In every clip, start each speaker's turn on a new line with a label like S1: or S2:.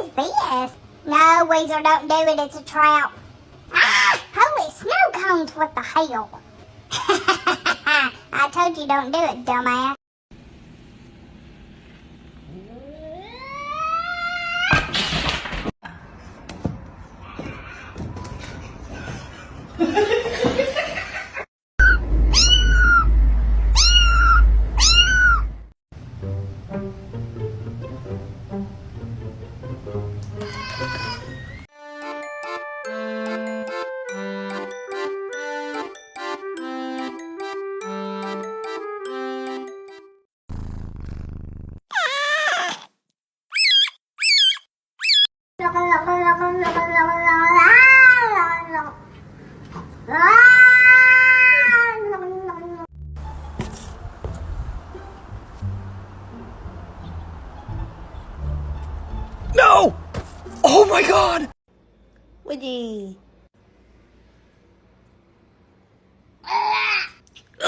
S1: is this? No, Weezer, don't do it. It's a trap. Ah! Holy snow cones, what the hell? I told you don't do it, dumbass.
S2: No! Oh my god!
S3: Woody.
S2: No.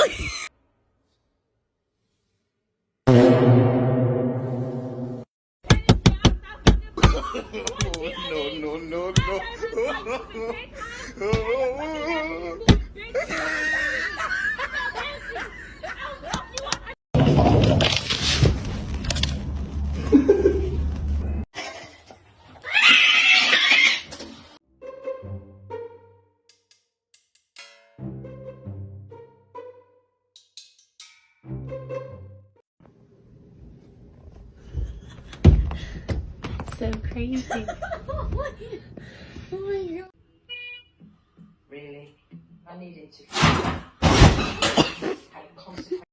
S4: So crazy. Oh my god.
S5: Really? I needed to had a consequence.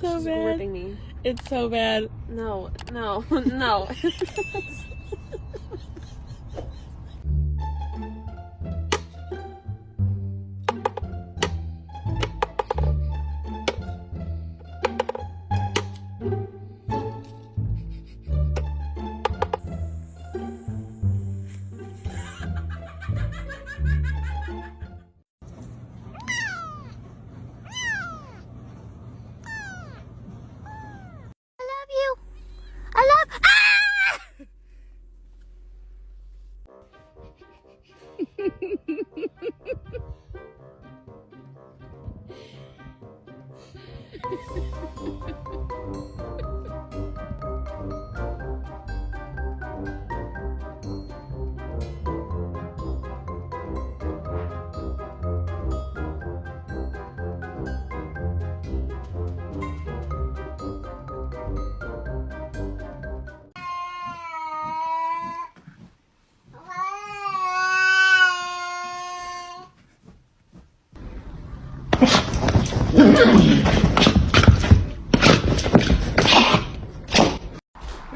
S4: So
S3: She's
S4: bad.
S3: gripping me.
S4: It's so bad.
S3: No, no, no.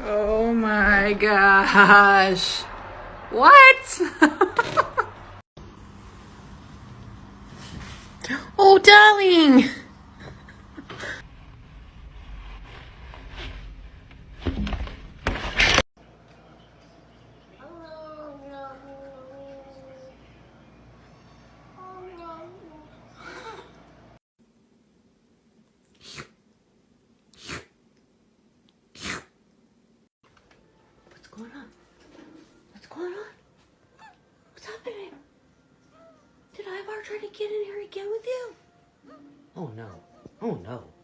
S4: Oh my gosh. What? Oh, darling.
S3: What's going on? What's going on? What's happening? Did Ivar try to get in here again with you? Oh no. Oh no.